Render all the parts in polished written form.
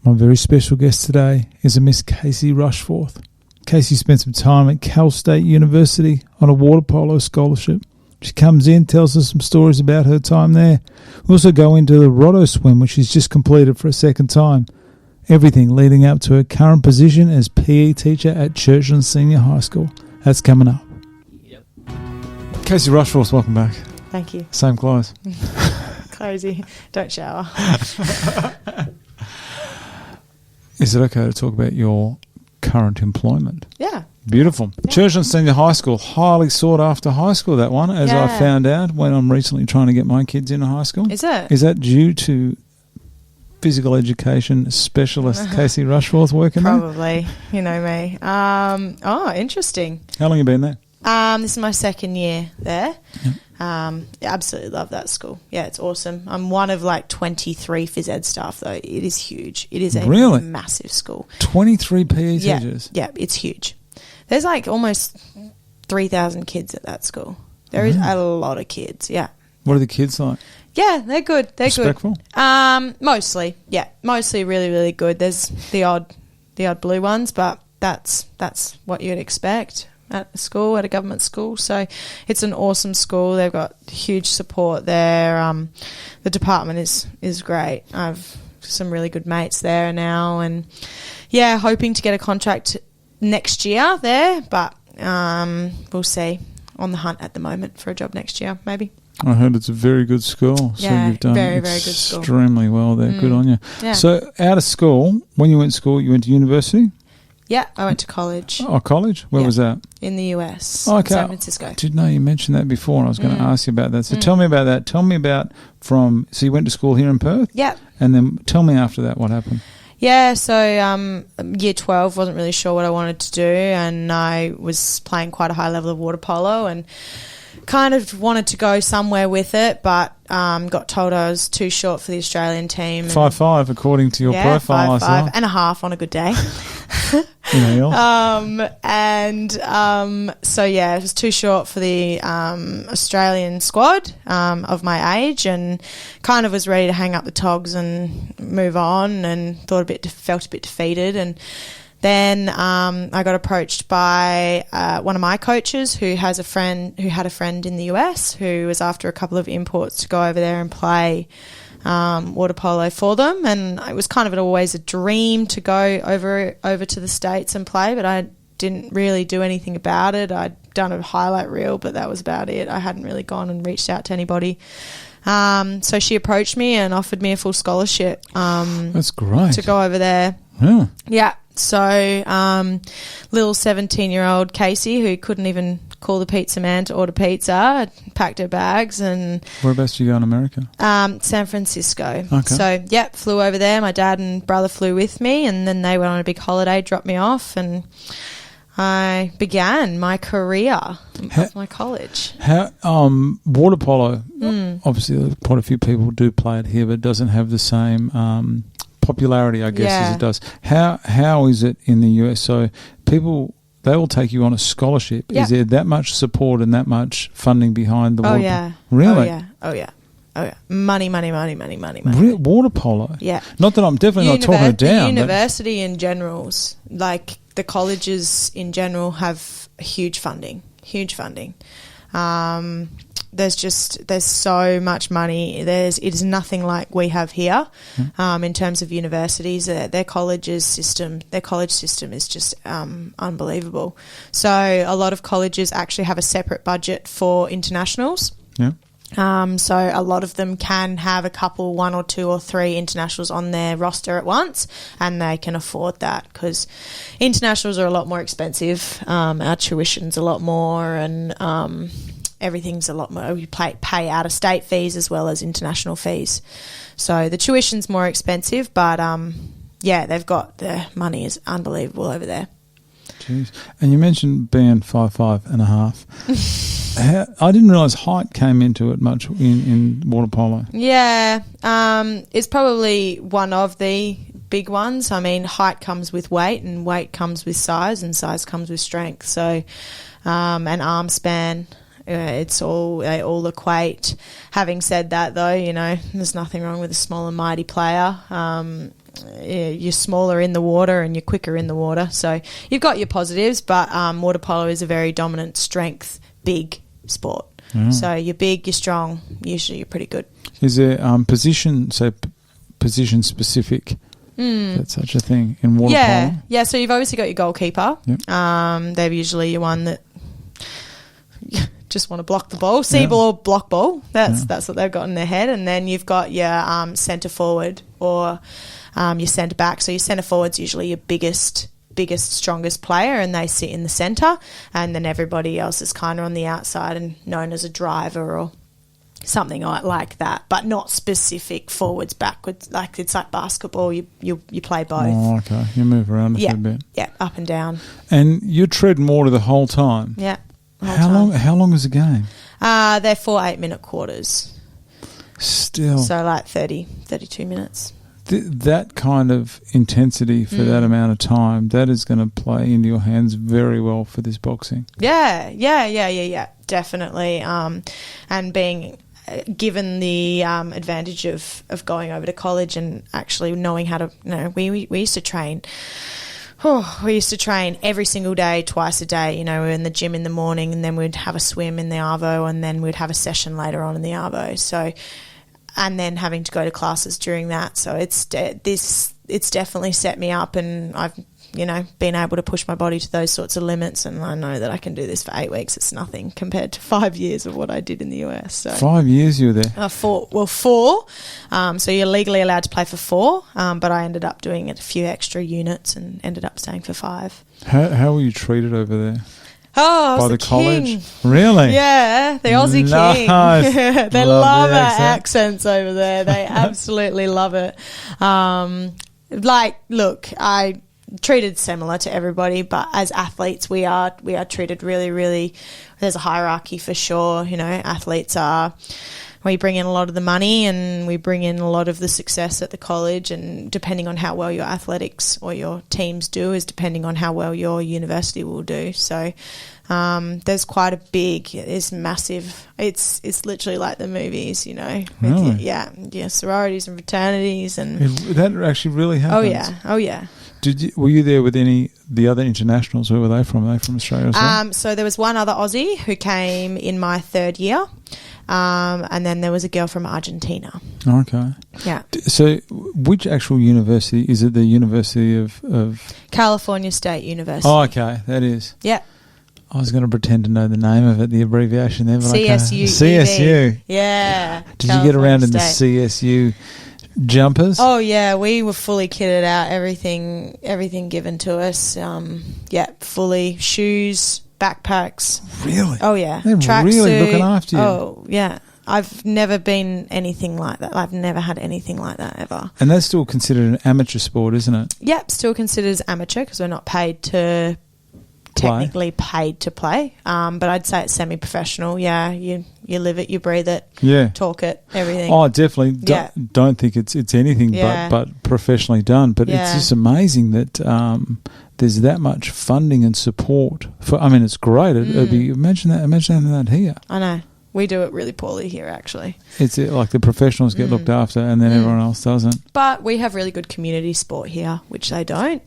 My very special guest today is a Miss Casey Rushforth. Casey spent some time at Cal State University on a water polo scholarship. She comes in, tells us some stories about her time there. We also go into the Rotto swim, which she's just completed for a second time. Everything leading up to her current position as PE teacher at Churchlands Senior High School. That's coming up. Yep. Casey Rushforth, welcome back. Thank you. Same clothes. Crazy. Don't shower. Is it okay to talk about your current employment? Yeah. Beautiful. Yeah. Churchlands Senior High School, highly sought after high school, that one, as I found out when I'm recently trying to get my kids into high school. Is it? Is that due to physical education specialist Casey Rushforth working there? Probably. You know me. Interesting. How long have you been there? This is my second year there. Yep. Absolutely love that school. Yeah, it's awesome. I'm one of like 23 phys ed staff though. It is huge. It is a massive school. 23 PE teachers? Yeah, it's huge. There's like almost 3,000 kids at that school. There is a lot of kids, yeah. What are the kids like? Yeah, they're good. They're respectful? Good. Mostly, yeah. Mostly really, really good. There's the odd blue ones, but that's what you'd expect at a school, at a government school. So it's an awesome school. They've got huge support there. The department is great. I've some really good mates there now, and yeah, hoping to get a contract next year there, but we'll see. On the hunt at the moment for a job next year, maybe. I heard it's a very good school. So you've done very, very good school. Extremely well there. Good on you. Yeah. So out of school, when you went to school, you went to university? Yeah, I went to college. Oh, college? Where was that? In the US, okay. San Francisco. I did know you mentioned that before, and I was going to ask you about that. So tell me about that. Tell me about so you went to school here in Perth? Yeah. And then tell me after that what happened. Yeah, so year 12, wasn't really sure what I wanted to do, and I was playing quite a high level of water polo and kind of wanted to go somewhere with it, but got told I was too short for the Australian team. 5'5", according to your profile. 5'5", and a half on a good day. So yeah, it was too short for the Australian squad of my age, and kind of was ready to hang up the togs and move on, and felt a bit defeated. And then I got approached by one of my coaches who had a friend in the US who was after a couple of imports to go over there and play water polo for them, and it was kind of always a dream to go over to the States and play, but I didn't really do anything about it. I'd done a highlight reel, but that was about it. I hadn't really gone and reached out to anybody. So she approached me and offered me a full scholarship. That's great. To go over there. Yeah. Yeah. So little 17-year-old Casey, who couldn't even call the pizza man to order pizza, packed her bags and... Whereabouts did you go in America? San Francisco. Okay. So, yeah, flew over there. My dad and brother flew with me, and then they went on a big holiday, dropped me off, and I began my career of my college. Water polo, obviously quite a few people do play it here, but it doesn't have the same popularity, I guess, as it does. How is it in the US? So people... They will take you on a scholarship. Yep. Is there that much support and that much funding behind the water? Oh, yeah. Really? Oh, yeah. Money. Water polo? Yeah. Not that I'm definitely not talking it down. The university in general, like the colleges in general, have huge funding. There's so much money. It is nothing like we have here in terms of universities. Their college system is just unbelievable. So a lot of colleges actually have a separate budget for internationals. Yeah. So a lot of them can have a couple, 1 or 2 or 3 internationals on their roster at once, and they can afford that because internationals are a lot more expensive. Our tuition's a lot more, and everything's a lot more. We pay out-of-state fees as well as international fees. So the tuition's more expensive, but the money is unbelievable over there. Jeez. And you mentioned being 5'5" and a half. I didn't realise height came into it much in water polo. Yeah, it's probably one of the big ones. I mean, height comes with weight, and weight comes with size, and size comes with strength. So, and arm span. They all equate. Having said that, though, there's nothing wrong with a small and mighty player. you're smaller in the water and you're quicker in the water. So you've got your positives, but water polo is a very dominant strength, big sport. So you're big, you're strong, usually you're pretty good. Is there position specific? That's such a thing in water polo? Yeah, so you've obviously got your goalkeeper. Yep. They're usually your one that just want to block the ball. See ball or block ball. That's what they've got in their head. And then you've got your centre forward or your centre back. So your centre forward's usually your biggest, strongest player, and they sit in the centre, and then everybody else is kind of on the outside and known as a driver or something like that, but not specific forwards, backwards. Like it's like basketball. You play both. Oh, okay. You move around a fair bit. Yeah, up and down. And you're treading water the whole time. Yeah. How long is the game? They're 4 8-minute quarters. Still. So like 32 minutes. That kind of intensity for that amount of time, that is going to play into your hands very well for this boxing. Yeah, definitely. And being given the advantage of going over to college and actually knowing how to, we used to train. We used to train every single day, twice a day. We were in the gym in the morning, and then we'd have a swim in the arvo, and then we'd have a session later on in the arvo. So, and then having to go to classes during that. So it's definitely set me up, and I've been able to push my body to those sorts of limits, and I know that I can do this for 8 weeks. It's nothing compared to 5 years of what I did in the US. So 5 years you were there? 4. So you're legally allowed to play for 4, but I ended up doing a few extra units and ended up staying for 5. How were you treated over there? Oh, I was by the college? king. Really? Yeah, the Aussie king. They love our accents over there. They absolutely love it. Look, I treated similar to everybody, but as athletes we are treated really, really, there's a hierarchy for sure. Athletes we bring in a lot of the money and we bring in a lot of the success at the college, and depending on how well your athletics or your teams do is depending on how well your university will do. So there's quite a big, it's massive, it's literally like the movies, Really? Sororities and fraternities, and that actually really happens. Oh yeah. Were you there with the other internationals? Where were they from? Are they from Australia as well? So there was one other Aussie who came in my 3rd year, and then there was a girl from Argentina. Okay. Yeah. So which actual university? Is it the University of California State University. Oh, okay. That is. Yeah. I was going to pretend to know the name of it, the abbreviation there. But CSU. CSU. Yeah. Did you get around in the CSU jumpers? Oh yeah, we were fully kitted out, everything given to us. Fully, shoes, backpacks. Really? Oh yeah. They're really looking after you. Oh yeah. I've never been anything like that. I've never had anything like that ever. And that's still considered an amateur sport, isn't it? Yep, still considered as amateur because we're not technically paid to play. But I'd say it's semi-professional. Yeah, you live it, you breathe it, talk it, everything. Oh, definitely. Don't think it's anything but professionally done. But it's just amazing that there's that much funding and support for. I mean, it's great. It'd be imagine that here. I know. We do it really poorly here, actually. It's like the professionals get looked after and then everyone else doesn't. But we have really good community sport here, which they don't.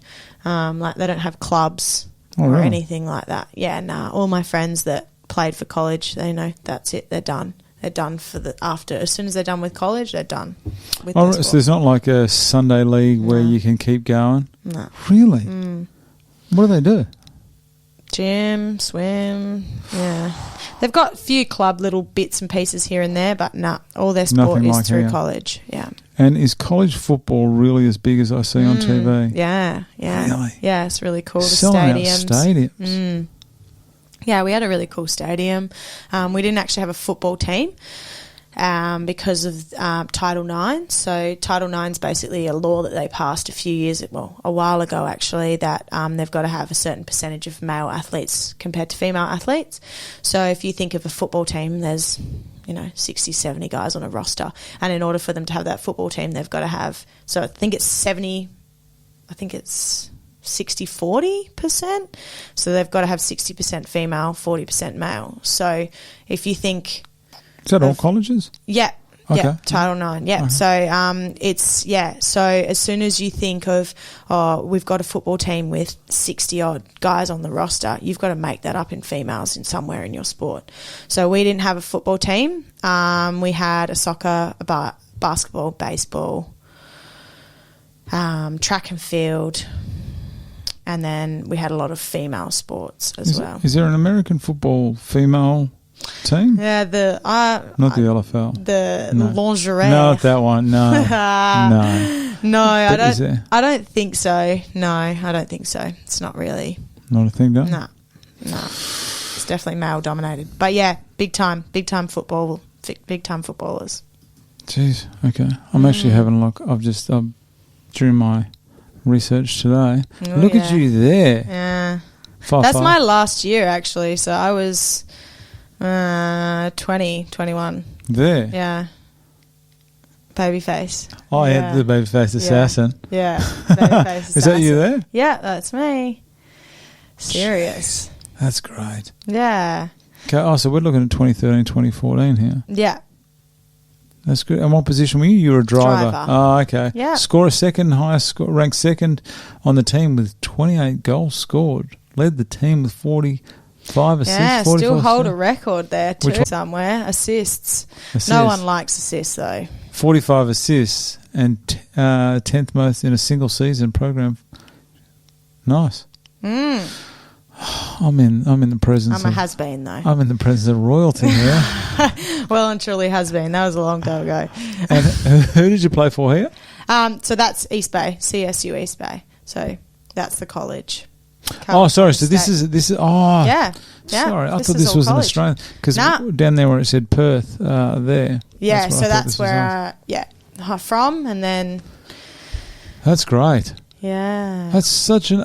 Like they don't have clubs or anything like that. Yeah, nah. All my friends that played for college, they know that's it. They're done. They're done as soon as they're done with college, they're done with their sport. So there's not like a Sunday league where you can keep going? No. Really? What do they do? Gym, swim, yeah. They've got a few club little bits and pieces here and there, but all their sport is through college, yeah. And is college football really as big as I see on TV? Yeah. Really? Yeah, it's really cool. Selling The stadiums. Yeah, we had a really cool stadium. We didn't actually have a football team because of Title IX. So Title IX is basically a law that they passed a while ago actually, that they've got to have a certain percentage of male athletes compared to female athletes. So if you think of a football team, there's 60, 70 guys on a roster. And in order for them to have that football team, they've got to have, so I think it's 60-40%. So they've got to have 60% female, 40% male. So if you think... Is that all colleges? Yeah. Okay. Yeah, Title 9. Yeah. Okay. So so as soon as you think of, we've got a football team with 60-odd guys on the roster, you've got to make that up in females in somewhere in your sport. So we didn't have a football team. We had a soccer, a basketball, baseball, track and field, and then we had a lot of female sports as well. Is there an American football female team? Yeah, not the LFL. The lingerie. No, not that one. No, no. No, I Is there? I don't think so. No, I don't think so. It's not really. Not a thing, though? No. It's definitely male dominated. But yeah, big time football, big time footballers. Jeez. Okay. I'm actually having a look. I've just during my research today. Look at you there. Yeah. That's my last year actually. So I was 20, 21. There. Yeah. Babyface. Oh, yeah, the babyface assassin. Yeah. Babyface assassin. Is that you there? Yeah, that's me. Serious. Jeez, that's great. Yeah. Okay. So we're looking at 2013, 2014 here. Yeah. That's good. And what position were you? You were a driver. Oh, okay. Yeah. Score a second, highest score, ranked second on the team with 28 goals scored. Led the team with 45 assists. Yeah, 45 still hold assists. a record there too somewhere. Assists. No one likes assists though. 45 assists and 10th most in a single season program. Nice. I'm in the presence. I'm a has-been though. I'm in the presence of royalty here. Well and truly has been. That was a long time ago. And who did you play for here? So that's East Bay, CSU East Bay. So that's the college. Oh, sorry. So this is. Oh, yeah. Sorry, I thought this was an Australian because down there where it said Perth, there. Yeah, that's where from, and then. That's great. Yeah. That's such an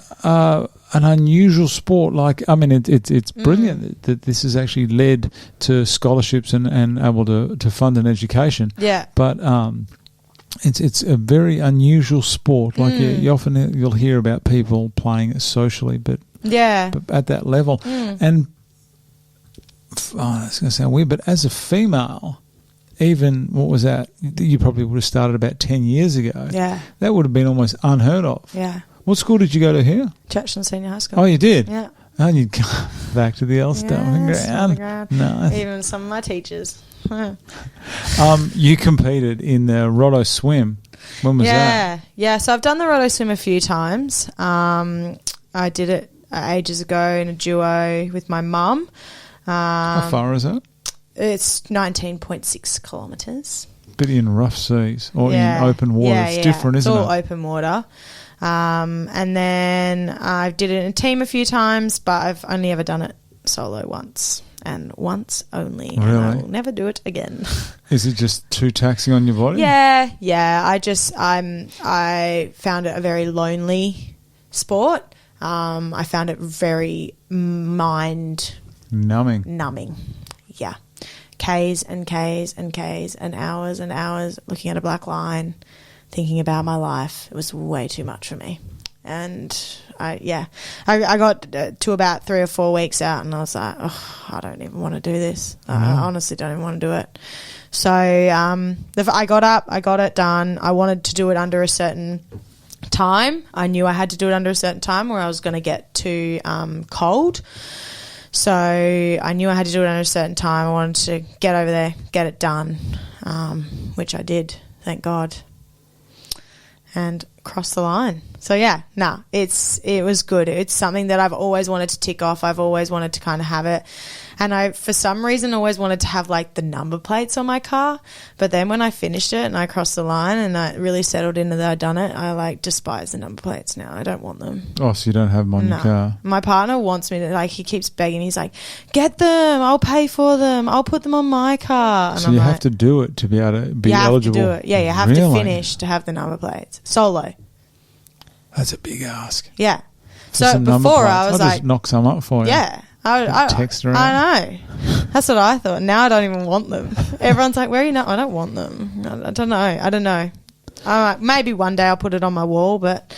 unusual sport. Like, I mean, it's brilliant that this has actually led to scholarships and able to fund an education. Yeah. But it's a very unusual sport. Like you'll hear about people playing it socially, but at that level. And that's going to sound weird, but as a female, even what was that? You probably would have started about 10 years ago. Yeah, that would have been almost unheard of. Yeah. What school did you go to here? Churchlands Senior High School. Oh, you did? Yeah. And you'd go back to the old stomping ground. No. Even some of my teachers. You competed in the Rotto swim. When was that? Yeah. So I've done the Rotto swim a few times. I did it ages ago in a duo with my mum. How far is that? It's 19.6 kilometres. But in rough seas or in open water, it's different, isn't it? It's all open water. And then I did it in a team a few times, but I've only ever done it solo once. And once only. Really? And I will never do it again. Is it just too taxing on your body? Yeah. I found it a very lonely sport. I found it very numbing. Yeah. K's and K's and K's and hours looking at a black line, thinking about my life. It was way too much for me. And I got to about 3 or 4 weeks out and I was like, I don't even want to do this. I honestly don't even want to do it. So I got up, I got it done. I wanted to do it under a certain time. I knew I had to do it under a certain time or I was going to get too cold. So I knew I had to do it under a certain time. I wanted to get over there, get it done, which I did, thank God, and cross the line. So it was good. It's something that I've always wanted to tick off. I've always wanted to kind of have it. And I, for some reason, always wanted to have like the number plates on my car. But then when I finished it and I crossed the line and I really settled into that I'd done it, I like despise the number plates now. I don't want them. Oh, so you don't have them on your car? My partner wants me to, like, he keeps begging. He's like, get them. I'll pay for them. I'll put them on my car. And so you have to do it to be able to be eligible? You have to do it. Yeah, you have to finish to have the number plates. Solo. That's a big ask. Yeah. So before I was I'll like, just knock some up for you. Yeah. I text around. I know. That's what I thought. Now I don't even want them. Everyone's like, where are you now? I don't want them. I don't know. Maybe one day I'll put it on my wall, but...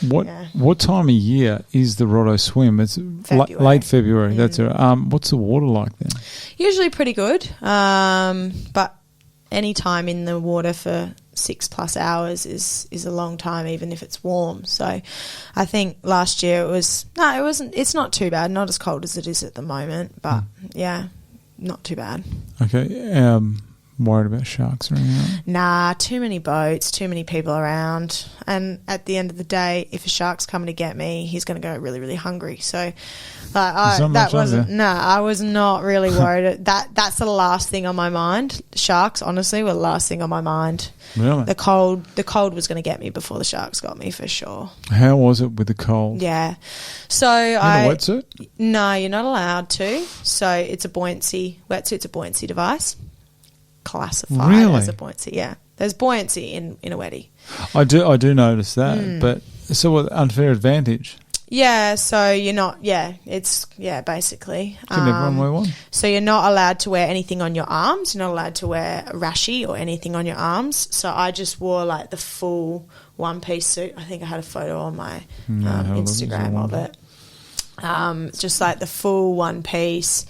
What time of year is the Rotto swim? It's late February. That's it. What's the water like then? Usually pretty good. But any time in the water for 6+ hours is a long time, even if it's warm. So I think last year it's not too bad, not as cold as it is at the moment, but yeah, not too bad. Okay. Worried about sharks or anything? Nah, too many boats, too many people around, and at the end of the day, if a shark's coming to get me, he's going to go really, really hungry. So I was not really worried. That's the last thing on my mind. Sharks, honestly, were the last thing on my mind. Really? The cold was going to get me before the sharks got me, for sure. How was it with the cold? Yeah. So a wetsuit? No, you're not allowed to. So it's a buoyancy. Wetsuit's a buoyancy device. Classified as a buoyancy, yeah. There's buoyancy in a wetty. I do notice that, but so what, unfair advantage? Yeah, so you're not, basically. Can everyone wear one? So you're not allowed to wear anything on your arms. You're not allowed to wear a rashi or anything on your arms. So I just wore like the full one-piece suit. I think I had a photo on my Instagram of it. Just like the full one-piece.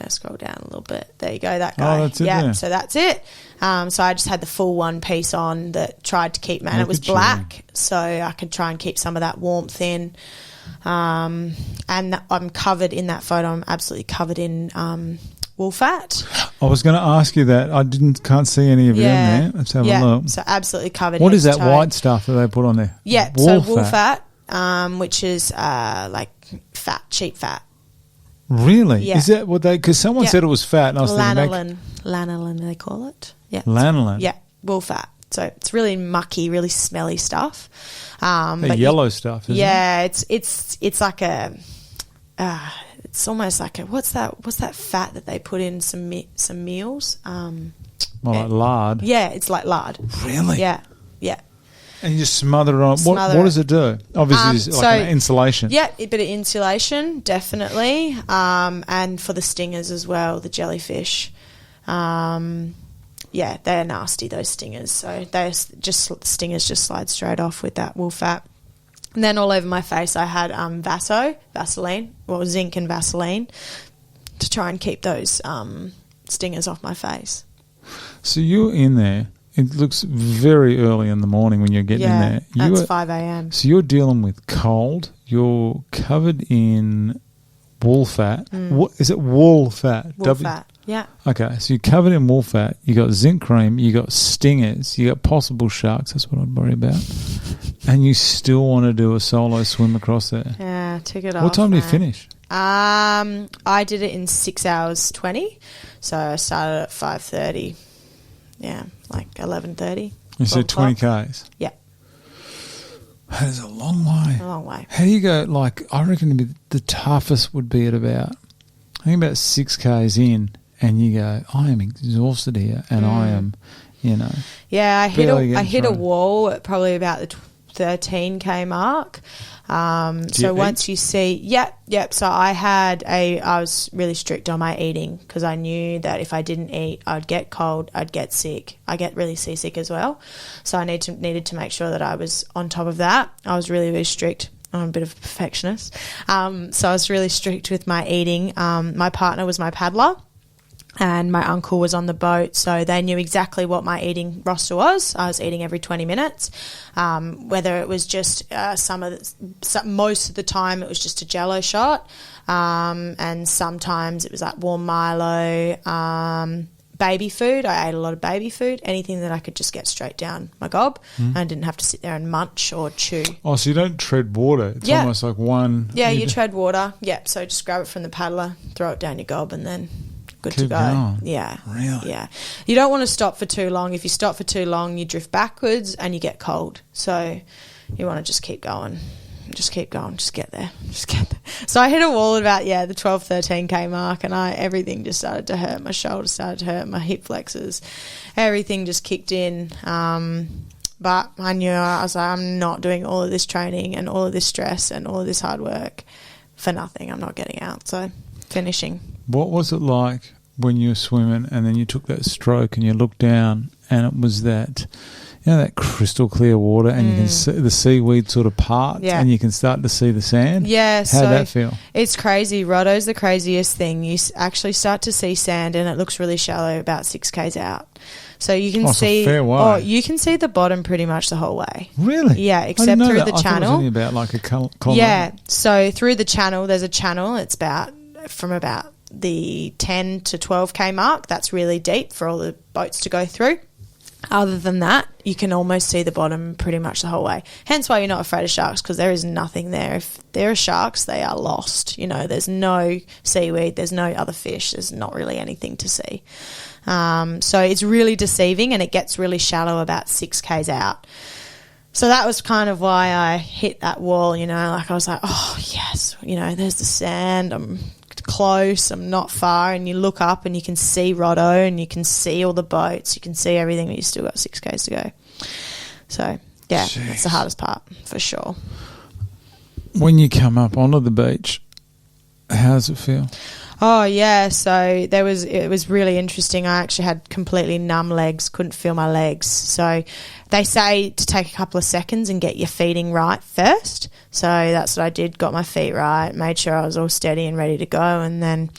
Scroll down a little bit. There you go, that guy. Oh, that's it. Yeah, so that's it. So I just had the full one piece on that tried to keep, and it was black, so I could try and keep some of that warmth in. And I'm covered in that photo. I'm absolutely covered in wool fat. I was going to ask you that. I can't see any of it in there. Let's have a look. So absolutely covered. What is that white stuff that they put on there? Yeah, wool fat, which is like cheap fat. Really? Yeah. Is that what they? Because someone said it was fat, and I was thinking lanolin, they call it. Yeah, lanolin. Yeah, wool fat. So it's really mucky, really smelly stuff. But yellow stuff. Isn't it? It's like a. It's almost like a what's that fat that they put in some meals? Like lard. Yeah, it's like lard. Really? Yeah. And you just smother it on. What does it do? Obviously, it's like an insulation. Yeah, a bit of insulation, definitely. And for the stingers as well, the jellyfish. They're nasty, those stingers. So stingers just slide straight off with that wool fat. And then all over my face, I had Vaseline, zinc and Vaseline, to try and keep those stingers off my face. So you're in there. It looks very early in the morning when you're getting in there. That's 5 a.m. So you're dealing with cold. You're covered in wool fat. Is it wool fat? Wool fat, yeah. Okay, so you're covered in wool fat. You got zinc cream. You got stingers. You got possible sharks. That's what I'd worry about. And you still want to do a solo swim across there. Yeah, took it off. What time do you finish? I did it in 6 hours 20. So I started at 5:30. Yeah, like 11:30. You said 20 Ks? Yeah. That is a long way. A long way. How do you go, I reckon the toughest would be at about 6 Ks in, and you go, I am exhausted here, and I am, Yeah, I hit a wall at probably about the 13K mark. So once you see, yep. So I was really strict on my eating because I knew that if I didn't eat, I'd get cold, I'd get sick. I get really seasick as well. So I needed to make sure that I was on top of that. I was really, really strict. I'm a bit of a perfectionist. So I was really strict with my eating. My partner was my paddler. And my uncle was on the boat, so they knew exactly what my eating roster was. I was eating every 20 minutes, whether it was just most of the time it was just a Jello shot, and sometimes it was like warm Milo, baby food. I ate a lot of baby food, anything that I could just get straight down my gob. I didn't have to sit there and munch or chew. Oh, so you don't tread water. It's almost like one. Yeah, you tread water. Yeah, so just grab it from the paddler, throw it down your gob, and then good Keep to go. Going. Yeah. Really? Yeah. You don't want to stop for too long. If you stop for too long, you drift backwards and you get cold. So you want to just keep going. Just keep going. Just get there. So I hit a wall at about, the 12, 13K mark, and everything just started to hurt. My shoulder started to hurt, my hip flexors. Everything just kicked in. But I knew, I was like, I'm not doing all of this training and all of this stress and all of this hard work for nothing. I'm not getting out. So finishing. What was it like when you were swimming and then you took that stroke and you looked down and it was that, that crystal clear water and you can see the seaweed sort of part and you can start to see the sand? Yeah. How did that feel? It's crazy. Rotto's the craziest thing. You actually start to see sand and it looks really shallow about 6 Ks out. So you can it's a see. fair way. Oh, you can see the bottom pretty much the whole way. Really? Yeah, I didn't except know through that. the I thought it was channel. only about like a kilometre. Yeah. So through the channel, there's a channel. It's from about the 10 to 12K mark. That's really deep for all the boats to go through. Other than that, you can almost see the bottom pretty much the whole way. Hence why you're not afraid of sharks, because there is nothing there. If there are sharks, they are lost. There's no seaweed, there's no other fish, there's not really anything to see. So it's really deceiving, and it gets really shallow about 6Ks out. So that was kind of why I hit that wall, like I was like, oh, yes, there's the sand, I'm close, I'm not far, and you look up and you can see Rotto and you can see all the boats, you can see everything, but you still got 6Ks to go. So, yeah, Jeez. That's the hardest part for sure. When you come up onto the beach, how does it feel? Oh, yeah, so it was really interesting. I actually had completely numb legs, couldn't feel my legs. So they say to take a couple of seconds and get your feeding right first. So that's what I did, got my feet right, made sure I was all steady and ready to go, and then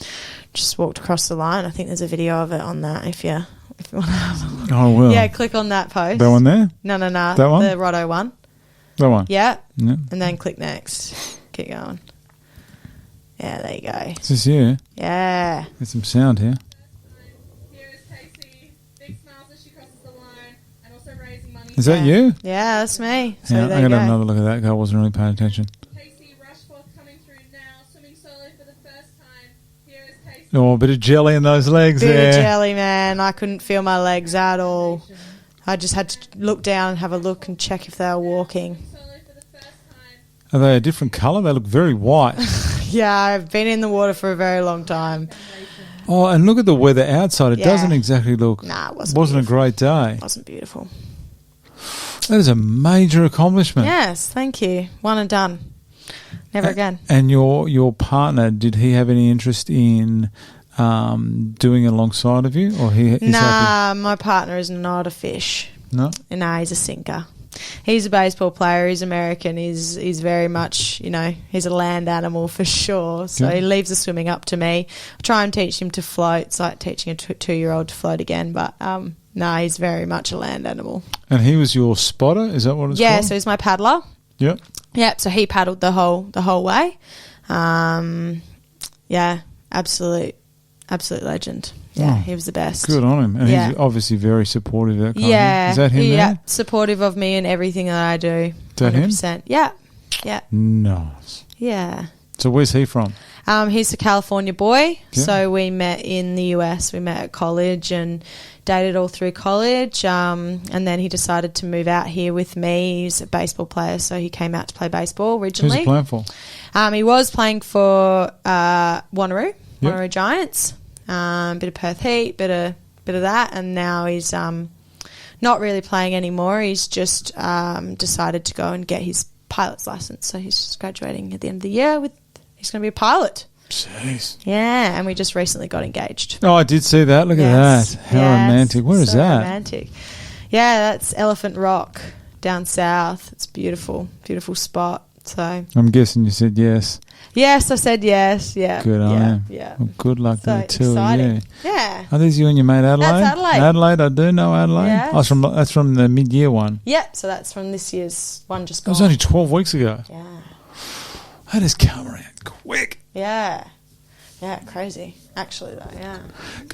just walked across the line. I think there's a video of it on that if you want to have a look. Oh, well. Yeah, click on that post. That one there? No. That one? The Rotto one. That one? Yeah. Yeah. And then click next. Keep going. Yeah, there you go. Is this you? Yeah. There's some sound here. Here is Casey. Big smiles as she crosses the line, and also raising money. Is that you? Yeah, that's me. So Yeah, there I'm you going to go. have another look at that because I wasn't really paying attention. Casey Rushforth coming through now, swimming solo for the first time. Here is Casey. Oh, a bit of jelly in those legs Bit there. of jelly, man. I couldn't feel my legs at all. I just had to look down and have a look and check if they were walking. Solo for the first time. Are they a different colour? They look very white. Yeah, I've been in the water for a very long time. Oh, and look at the weather outside. It Yeah. doesn't exactly look... Nah, it wasn't wasn't a beautiful. great day. It wasn't beautiful. That is a major accomplishment. Yes, thank you. One and done. Never again. And your partner, did he have any interest in doing it alongside of you? Or he is happy? Nah, my partner is not a fish. No? Nah, he's a sinker. He's a baseball player. He's American. He's very much, he's a land animal for sure. So Good. he leaves the swimming up to me. I try and teach him to float. It's like teaching a 2-year-old to float again. But no, he's very much a land animal. And he was your spotter? Is that what it's Yeah, called? so he's my paddler. Yep. Yep. So he paddled the whole way. Yeah, absolute legend. Yeah, Oh, he was the best. Good on him. And Yeah. he's obviously very supportive of that kind Yeah, of thing. Is that him yeah, there? supportive of me and everything that I do. Is that him? 100%. Yeah, yeah, Nice. yeah. So where's he from? He's a California boy, Yeah. so we met in the US. We met at college and dated all through college, and then he decided to move out here with me. He's a baseball player, so he came out to play baseball Who's originally. he playing for? He was playing for Wanneroo Yep. Giants, bit of Perth Heat, bit of that, and now he's not really playing anymore. He's just decided to go and get his pilot's license, so he's just graduating at the end of the year. He's going to be a pilot. Jeez. Yeah, and we just recently got engaged. Oh, I did see that. Look Yes, at that. How yes, romantic. Where is so that? Romantic. Yeah, that's Elephant Rock down south. It's beautiful, beautiful spot. So I'm guessing you said yes. yes, I said yes. Yeah, Good on yeah, him. yeah. Well, good luck So to the two of exciting. you. Yeah. Are these you and your mate Adelaide? That's Adelaide. Adelaide, I do know Adelaide. Yes. Oh, that's from the mid-year one. Yep. So that's from this year's one just That gone. was only 12 weeks ago. Yeah. That has come around quick. Yeah. Yeah. Crazy. Actually, though. Yeah.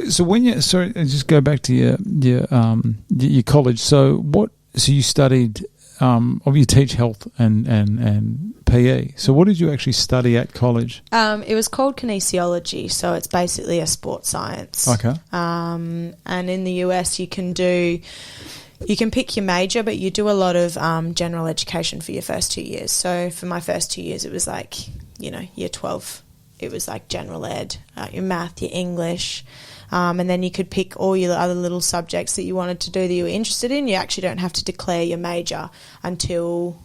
So when you just go back to your college. So you studied. You teach health and PE. So what did you actually study at college? It was called kinesiology, so it's basically a sports science. Okay. And in the US, you can pick your major, but you do a lot of general education for your first 2 years. So for my first 2 years, it was like, year 12. It was like general ed, your math, your English. And then you could pick all your other little subjects that you wanted to do that you were interested in. You actually don't have to declare your major until,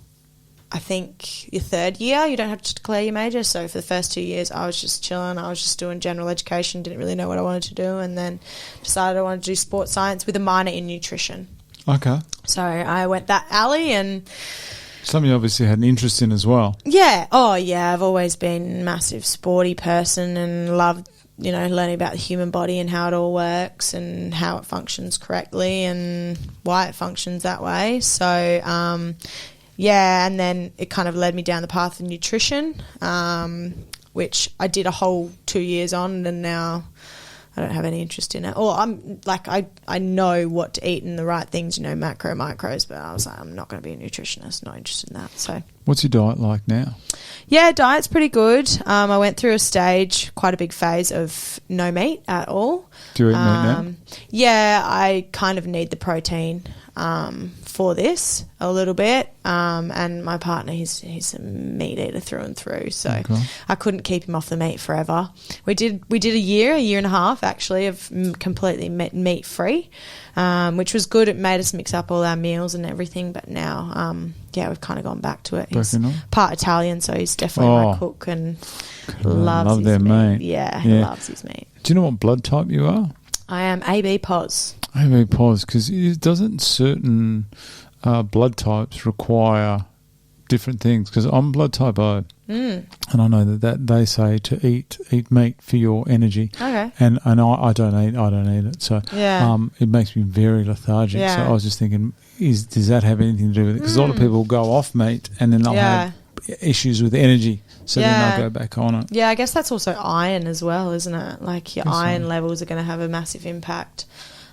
I think, your third year. You don't have to declare your major. So for the first 2 years, I was just chilling. I was just doing general education, didn't really know what I wanted to do, and then decided I wanted to do sports science with a minor in nutrition. Okay. So I went that alley and... Something you obviously had an interest in as well. Yeah. Oh, yeah. I've always been a massive sporty person and loved learning about the human body and how it all works and how it functions correctly and why it functions that way. So, and then it kind of led me down the path of nutrition, which I did a whole 2 years on, and now I don't have any interest in it. Or I'm like, I know what to eat and the right things, macro, micros, but I was like, I'm not going to be a nutritionist, not interested in that. So, what's your diet like now? Yeah, diet's pretty good. I went through a stage, quite a big phase of no meat at all. Do you eat meat now? Yeah, I kind of need the protein for this a little bit. And my partner, he's a meat eater through and through, so okay. I couldn't keep him off the meat forever. We did a year and a half actually of completely meat free, which was good. It made us mix up all our meals and everything. But now, we've kind of gone back to it. He's part Italian, so he's definitely my cook and loves his meat. Yeah, he loves his meat. Do you know what blood type you are? I am AB pos. AB pos, because doesn't certain blood types require different things? Because I'm blood type O, and I know that they say to eat meat for your energy. Okay. And I don't eat it, so it makes me very lethargic. Yeah. So I was just thinking, does that have anything to do with it? Because a lot of people go off meat and then they'll have issues with energy, so then they'll go back on it. Yeah, I guess that's also iron as well, isn't it? Like your iron levels are going to have a massive impact.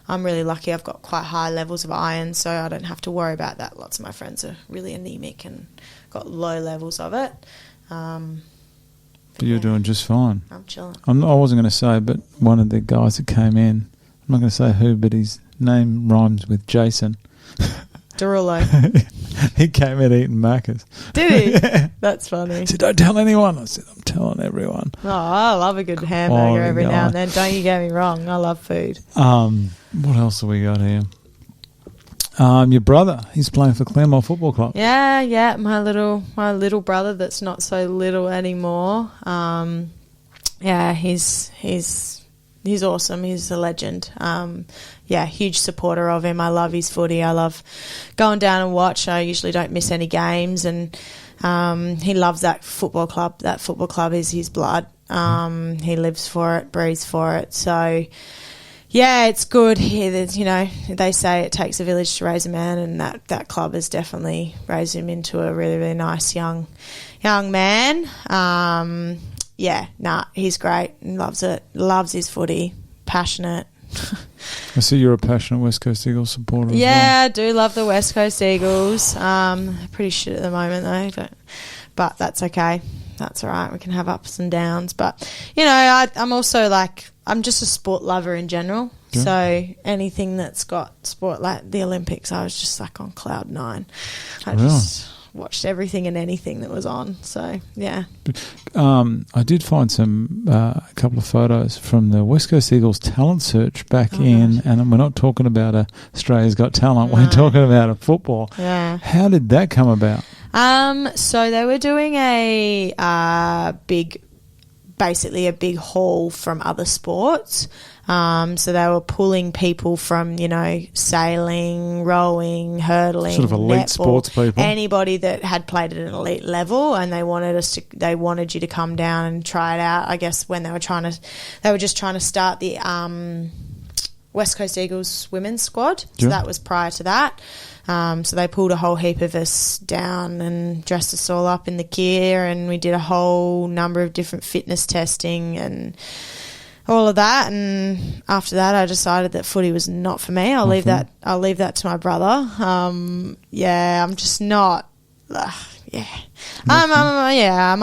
I'm really lucky I've got quite high levels of iron, so I don't have to worry about that. Lots of my friends are really anemic and got low levels of it. But you're doing just fine. I'm chilling. I wasn't going to say, but one of the guys that came in, I'm not going to say who, but his name rhymes with Jason. Derulo. He came in eating Macca's. Did he? Yeah. That's funny. He said, don't tell anyone. I said, I'm telling everyone. Oh, I love a good hamburger every now and then. Don't you get me wrong. I love food. What else have we got here? Your brother, he's playing for Claremont Football Club. Yeah, my little brother that's not so little anymore. He's awesome. He's a legend. Huge supporter of him. I love his footy. I love going down and watch. I usually don't miss any games, and he loves that football club. That football club is his blood. He lives for it, breathes for it. So, yeah, it's good. They say it takes a village to raise a man, and that club has definitely raised him into a really, really nice young man. He's great and loves it. Loves his footy. Passionate. I see you're a passionate West Coast Eagles supporter as well. Yeah, I do love the West Coast Eagles. Pretty shit at the moment though, but that's okay. That's all right. We can have ups and downs. But, I'm also I'm just a sport lover in general. Yeah. So anything that's got sport, like the Olympics, I was just on cloud nine. I just watched everything and anything that was on. So, yeah. I did find a couple of photos from the West Coast Eagles talent search back in, and we're not talking about Australia's Got Talent. No. We're talking about a football. Yeah. How did that come about? So they were doing a big haul from other sports. So they were pulling people from, sailing, rowing, hurling, sort of elite netball, sports people, anybody that had played at an elite level, and they wanted you to come down and try it out. I guess when they were just trying to start the West Coast Eagles women's squad. So that was prior to that. So they pulled a whole heap of us down and dressed us all up in the gear, and we did a whole number of different fitness testing and all of that. And after that, I decided that footy was not for me. I'll leave that to my brother. I'm just not. I'm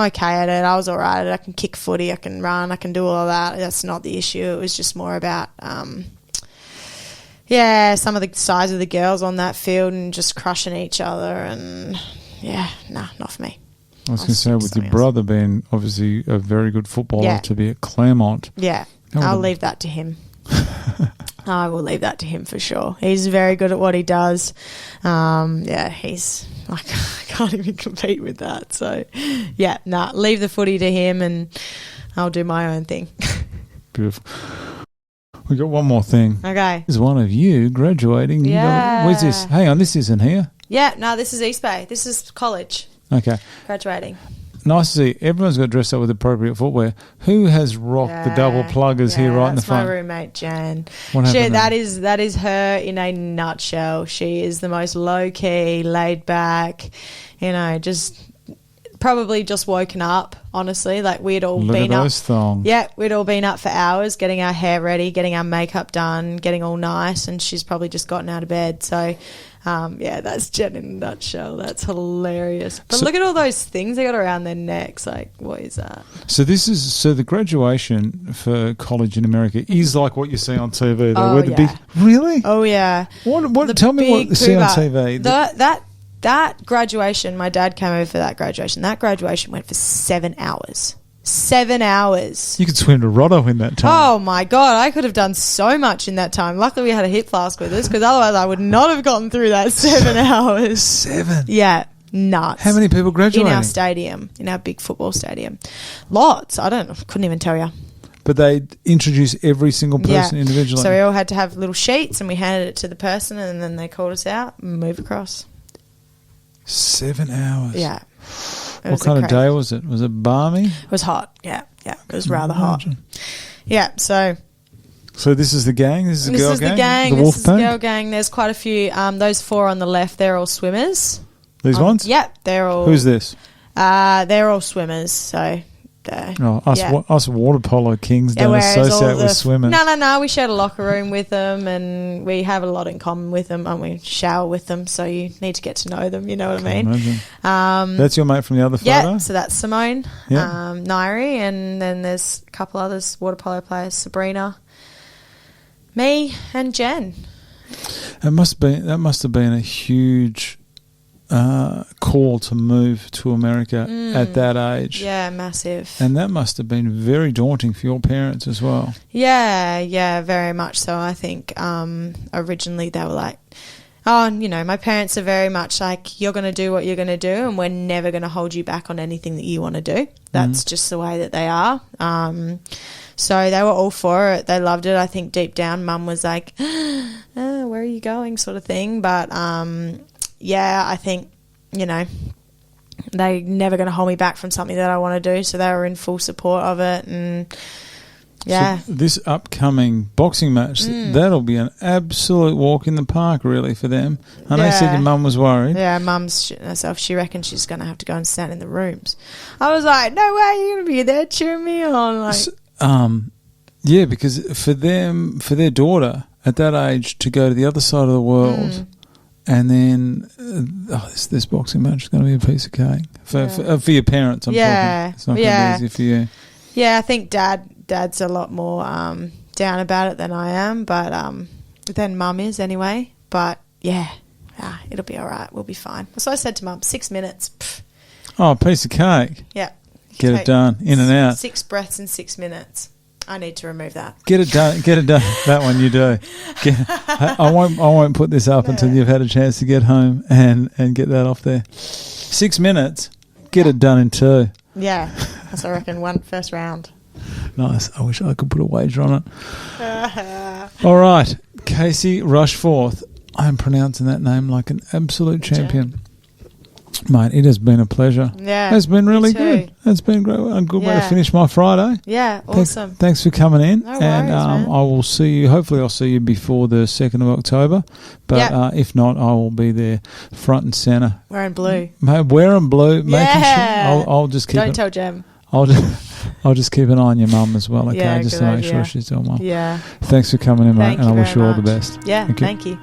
okay at it. I was all right at it. I can kick footy. I can run. I can do all of that. That's not the issue. It was just more about some of the size of the girls on that field and just crushing each other, and not for me. I was going to say, with your brother being obviously a very good footballer to be at Claremont. Yeah, I'll leave that to him. I will leave that to him for sure. He's very good at what he does. He's I can't even compete with that. So, leave the footy to him, and I'll do my own thing. Beautiful. We got one more thing. Okay. There's one of you graduating. Yeah. Where's this? Hang on, this isn't here. Yeah, no, this is East Bay. This is college. Okay. Graduating. nice to see everyone's got dressed up with appropriate footwear. Who has rocked the double pluggers here right in the front? That's my roommate Jen. What happened That is her in a nutshell. She is the most low key, laid back. Just probably just woken up. Honestly, like we'd all been up. Thongs. Yeah, we'd all been up for hours, getting our hair ready, getting our makeup done, getting all nice, and she's probably just gotten out of bed. So. That's Jen in a nutshell. That's hilarious. But look at all those things they got around their necks. Like, what is that? So the graduation for college in America is like what you see on TV. Really? Oh yeah. What? Tell me what you see on TV. That graduation. My dad came over for that graduation. That graduation went for 7 hours. 7 hours. You could swim to Rotto in that time. Oh my God, I could have done so much in that time. Luckily we had a hip flask with us because otherwise I would not have gotten through that 7 hours. 7? Yeah, nuts. How many people graduating? In our stadium, in our big football stadium. Lots. Couldn't even tell you. But they introduced every single person individually. So we all had to have little sheets and we handed it to the person and then they called us out and moved across. 7 hours? Yeah. What kind of day was it? Was it balmy? It was hot. Yeah. It was rather hot. Yeah. So this is the gang. This is the girl gang. The This is the Wolfpack? girl gang. There's quite a few. Those 4 on the left, they're all swimmers. These ones? Yep. They're all. Who's this? They're all swimmers. So. Us water polo kings don't associate with swimming. No. We shared a locker room with them, and we have a lot in common with them, and we shower with them. So you need to get to know them. You know what I mean? That's your mate from the other photo. Yeah. So that's Simone, Nairi, and then there's a couple others water polo players: Sabrina, me, and Jen. That must have been a huge call to move to America at that age. Yeah, massive. And that must have been very daunting for your parents as well. Yeah, very much so. I think originally they were like, my parents are very much like, you're going to do what you're going to do and we're never going to hold you back on anything that you want to do. That's just the way that they are. So they were all for it. They loved it. I think deep down Mum was like, where are you going sort of thing. But I think, they're never going to hold me back from something that I want to do. So they were in full support of it. And yeah. So this upcoming boxing match, that'll be an absolute walk in the park really for them. I know you said your mum was worried. Yeah, Mum's herself. She reckons she's going to have to go and stand in the rooms. I was like, no way, you're going to be there cheering me on. Like, because for their daughter at that age to go to the other side of the world and then this boxing match is going to be a piece of cake for your parents. I'm talking. It's not going to be easy for you. Yeah, I think Dad's a lot more down about it than I am, but than Mum is anyway. But it'll be all right. We'll be fine. So I said to Mum, 6 minutes. Pff. Oh, a piece of cake. Yeah. Get it done. In and out. 6 breaths in 6 minutes. I need to remove that. Get it done. That one you do. I won't put this up until you've had a chance to get home and get that off there. 6 minutes. Get it done in 2. Yeah. That's, I reckon, first round. Nice. I wish I could put a wager on it. All right. Casey Rushforth. I'm pronouncing that name like an absolute champion. Mate, it has been a pleasure. Yeah. It's been really good. It's been great. A good way to finish my Friday. Yeah, awesome. Thanks for coming in. No worries, man. I will see you. Hopefully I'll see you before the 2nd of October. But if not, I will be there front and centre. Wearing blue. Mate, wearing blue. Making sure. I'll just keep Don't tell Jem. I'll just keep an eye on your mum as well, okay? Just to make sure she's doing well. Yeah. Thanks for coming in, mate, and I wish you all the best. Yeah, thank you.